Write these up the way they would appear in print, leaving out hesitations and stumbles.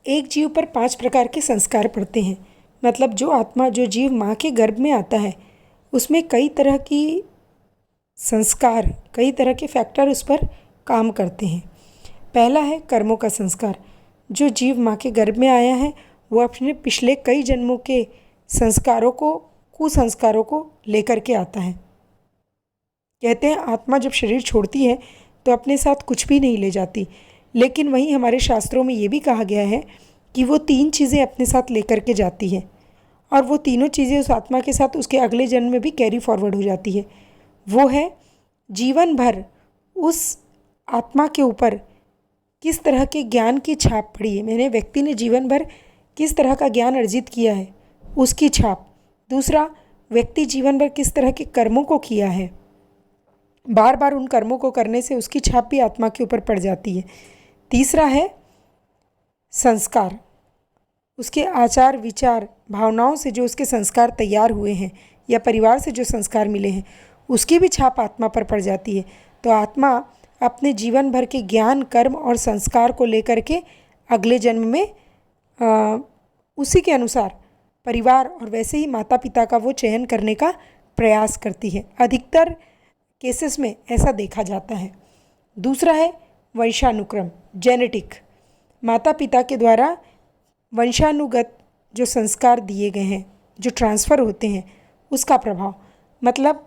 एक जीव पर 5 प्रकार के संस्कार पड़ते हैं। मतलब जो जीव माँ के गर्भ में आता है उसमें कई तरह की संस्कार, कई तरह के फैक्टर उस पर काम करते हैं। पहला है कर्मों का संस्कार। जो जीव माँ के गर्भ में आया है वो अपने पिछले कई जन्मों के संस्कारों को, कुसंस्कारों को लेकर के आता है। कहते हैं आत्मा जब शरीर छोड़ती है तो अपने साथ कुछ भी नहीं ले जाती, लेकिन वहीं हमारे शास्त्रों में ये भी कहा गया है कि वो 3 चीज़ें अपने साथ लेकर के जाती है और वो तीनों चीज़ें उस आत्मा के साथ उसके अगले जन्म में भी कैरी फॉरवर्ड हो जाती है। वो है जीवन भर उस आत्मा के ऊपर किस तरह के ज्ञान की छाप पड़ी है, मैंने व्यक्ति ने जीवन भर किस तरह का ज्ञान अर्जित किया है उसकी छाप। दूसरा, व्यक्ति जीवन भर किस तरह के कर्मों को किया है, बार बार उन कर्मों को करने से उसकी छाप भी आत्मा के ऊपर पड़ जाती है। तीसरा है संस्कार, उसके आचार विचार भावनाओं से जो उसके संस्कार तैयार हुए हैं या परिवार से जो संस्कार मिले हैं उसकी भी छाप आत्मा पर पड़ जाती है। तो आत्मा अपने जीवन भर के ज्ञान, कर्म और संस्कार को लेकर के अगले जन्म में उसी के अनुसार परिवार और वैसे ही माता पिता का वो चयन करने का प्रयास करती है। अधिकतर केसेस में ऐसा देखा जाता है। दूसरा है वंशानुक्रम, जेनेटिक। माता पिता के द्वारा वंशानुगत जो संस्कार दिए गए हैं, जो ट्रांसफ़र होते हैं, उसका प्रभाव। मतलब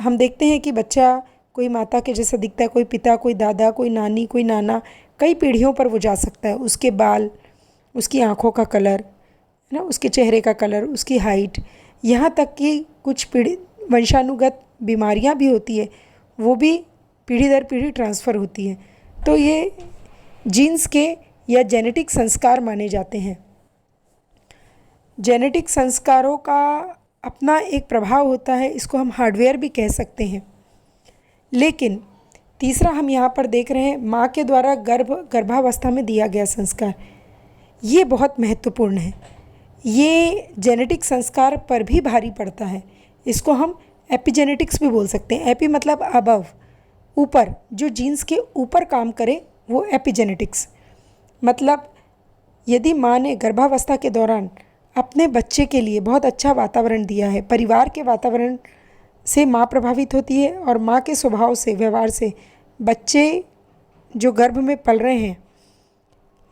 हम देखते हैं कि बच्चा कोई माता के जैसा दिखता है, कोई पिता, कोई दादा, कोई नानी, कोई नाना, कई पीढ़ियों पर वो जा सकता है। उसके बाल, उसकी आँखों का कलर, है ना, उसके चेहरे का कलर, उसकी हाइट, यहाँ तक कि कुछ पीढ़ी वंशानुगत बीमारियाँ भी होती है, वो भी पीढ़ी दर पीढ़ी ट्रांसफ़र होती है। तो ये जीन्स के या जेनेटिक संस्कार माने जाते हैं। जेनेटिक संस्कारों का अपना एक प्रभाव होता है, इसको हम हार्डवेयर भी कह सकते हैं। लेकिन तीसरा हम यहाँ पर देख रहे हैं माँ के द्वारा गर्भावस्था में दिया गया संस्कार, ये बहुत महत्वपूर्ण है। ये जेनेटिक संस्कार पर भी भारी पड़ता है। इसको हम एपिजेनेटिक्स भी बोल सकते हैं। एपी मतलब अबव, ऊपर, जो जीन्स के ऊपर काम करे वो एपिजेनेटिक्स। मतलब यदि माँ ने गर्भावस्था के दौरान अपने बच्चे के लिए बहुत अच्छा वातावरण दिया है, परिवार के वातावरण से माँ प्रभावित होती है और माँ के स्वभाव से, व्यवहार से बच्चे जो गर्भ में पल रहे हैं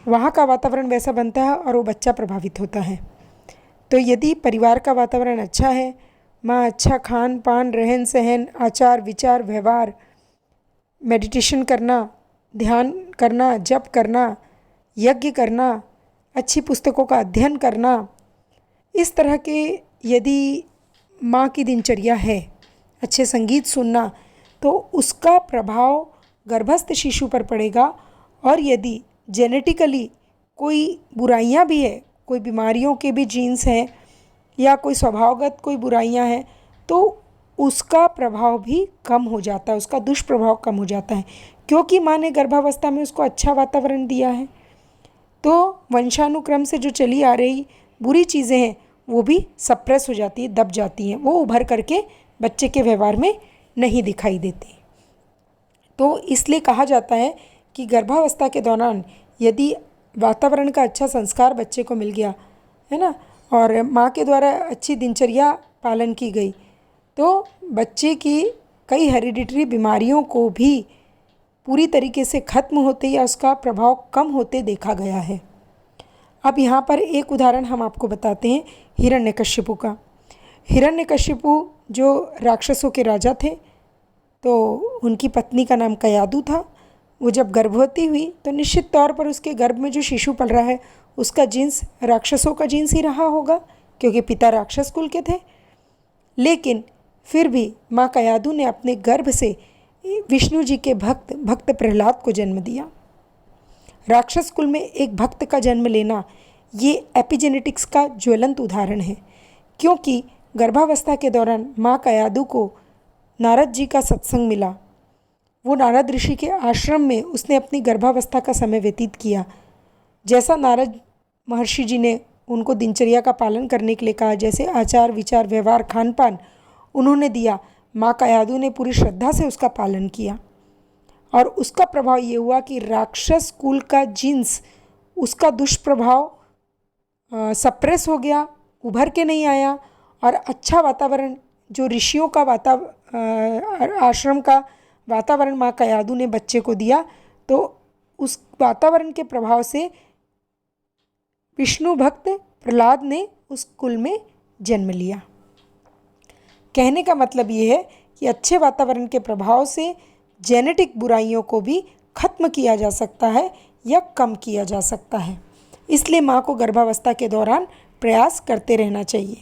वहाँ का वातावरण वैसा बनता है और वो बच्चा प्रभावित होता है। तो यदि परिवार का वातावरण अच्छा है, माँ अच्छा खान पान, रहन सहन, आचार विचार, व्यवहार, मेडिटेशन करना, ध्यान करना, जप करना, यज्ञ करना, अच्छी पुस्तकों का अध्ययन करना, इस तरह के यदि माँ की दिनचर्या है, अच्छे संगीत सुनना, तो उसका प्रभाव गर्भस्थ शिशु पर पड़ेगा। और यदि जेनेटिकली कोई बुराइयाँ भी है, कोई बीमारियों के भी जीन्स हैं या कोई स्वभावगत कोई बुराइयाँ हैं, तो उसका प्रभाव भी कम हो जाता है, उसका दुष्प्रभाव कम हो जाता है, क्योंकि माँ ने गर्भावस्था में उसको अच्छा वातावरण दिया है। तो वंशानुक्रम से जो चली आ रही बुरी चीज़ें हैं वो भी सप्रेस हो जाती है, दब जाती हैं, वो उभर करके बच्चे के व्यवहार में नहीं दिखाई देती। तो इसलिए कहा जाता है कि गर्भावस्था के दौरान यदि वातावरण का अच्छा संस्कार बच्चे को मिल गया, है ना, और माँ के द्वारा अच्छी दिनचर्या पालन की गई, तो बच्चे की कई हेरिडिटरी बीमारियों को भी पूरी तरीके से खत्म होते या उसका प्रभाव कम होते देखा गया है। अब यहाँ पर एक उदाहरण हम आपको बताते हैं हिरण्यकश्यपु का। हिरण्यकश्यपु जो राक्षसों के राजा थे, तो उनकी पत्नी का नाम कयादु था। वो जब गर्भवती हुई तो निश्चित तौर पर उसके गर्भ में जो शिशु पल रहा है उसका जीन्स राक्षसों का जीन्स ही रहा होगा, क्योंकि पिता राक्षस कुल के थे। लेकिन फिर भी माँ कयादु ने अपने गर्भ से विष्णु जी के भक्त प्रहलाद को जन्म दिया। राक्षस कुल में एक भक्त का जन्म लेना ये एपिजेनेटिक्स का ज्वलंत उदाहरण है, क्योंकि गर्भावस्था के दौरान माँ कयादु को नारद जी का सत्संग मिला। वो नारद ऋषि के आश्रम में उसने अपनी गर्भावस्था का समय व्यतीत किया। जैसा नारद महर्षि जी ने उनको दिनचर्या का पालन करने के लिए कहा, जैसे आचार विचार व्यवहार खान पान उन्होंने दिया, माँ कयादु ने पूरी श्रद्धा से उसका पालन किया। और उसका प्रभाव ये हुआ कि राक्षस कुल का जीन्स उसका दुष्प्रभाव सप्रेस हो गया, उभर के नहीं आया, और अच्छा वातावरण जो ऋषियों का आश्रम का वातावरण माँ कयाधु ने बच्चे को दिया, तो उस वातावरण के प्रभाव से विष्णु भक्त प्रहलाद ने उस कुल में जन्म लिया। कहने का मतलब ये है कि अच्छे वातावरण के प्रभाव से जेनेटिक बुराइयों को भी खत्म किया जा सकता है या कम किया जा सकता है। इसलिए माँ को गर्भावस्था के दौरान प्रयास करते रहना चाहिए।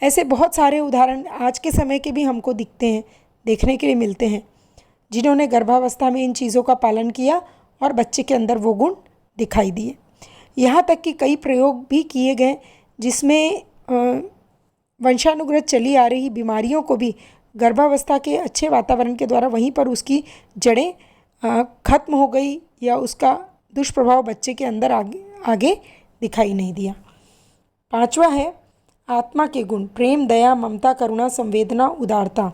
ऐसे बहुत सारे उदाहरण आज के समय के भी हमको देखने के लिए मिलते हैं, जिन्होंने गर्भावस्था में इन चीज़ों का पालन किया और बच्चे के अंदर वो गुण दिखाई दिए। यहाँ तक कि कई प्रयोग भी किए गए जिसमें वंशानुगत चली आ रही बीमारियों को भी गर्भावस्था के अच्छे वातावरण के द्वारा वहीं पर उसकी जड़ें खत्म हो गई या उसका दुष्प्रभाव बच्चे के अंदर आगे दिखाई नहीं दिया। 5वां है आत्मा के गुण, प्रेम, दया, ममता, करुणा, संवेदना, उदारता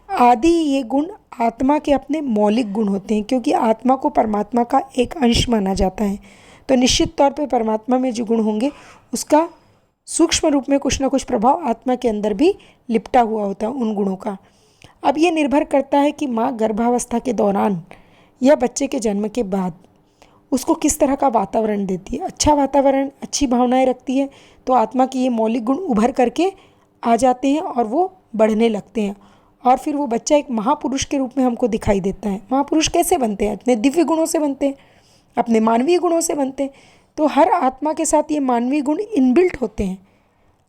आदि। ये गुण आत्मा के अपने मौलिक गुण होते हैं, क्योंकि आत्मा को परमात्मा का एक अंश माना जाता है। तो निश्चित तौर पे परमात्मा में जो गुण होंगे उसका सूक्ष्म रूप में कुछ ना कुछ प्रभाव आत्मा के अंदर भी लिपटा हुआ होता है उन गुणों का। अब ये निर्भर करता है कि माँ गर्भावस्था के दौरान या बच्चे के जन्म के बाद उसको किस तरह का वातावरण देती है। अच्छा वातावरण, अच्छी भावनाएं रखती है तो आत्मा के ये मौलिक गुण उभर करके आ जाते हैं और वो बढ़ने लगते हैं, और फिर वो बच्चा एक महापुरुष के रूप में हमको दिखाई देता है। महापुरुष कैसे बनते हैं? अपने दिव्य गुणों से बनते हैं, अपने मानवीय गुणों से बनते हैं। तो हर आत्मा के साथ ये मानवीय गुण इनबिल्ट होते हैं,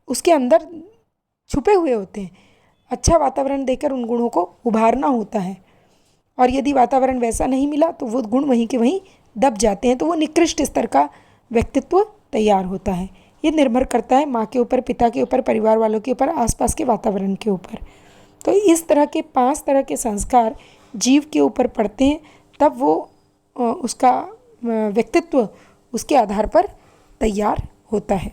उसके अंदर छुपे हुए होते हैं। अच्छा वातावरण देकर उन गुणों को उभारना होता है, और यदि वातावरण वैसा नहीं मिला तो वो गुण वहीं के वहीं दब जाते हैं, तो वो निकृष्ट स्तर का व्यक्तित्व तैयार होता है। ये निर्भर करता है माँ के ऊपर, पिता के ऊपर, परिवार वालों के ऊपर, आसपास के वातावरण के ऊपर। तो इस तरह के 5 तरह के संस्कार जीव के ऊपर पड़ते हैं, तब वो उसका व्यक्तित्व उसके आधार पर तैयार होता है।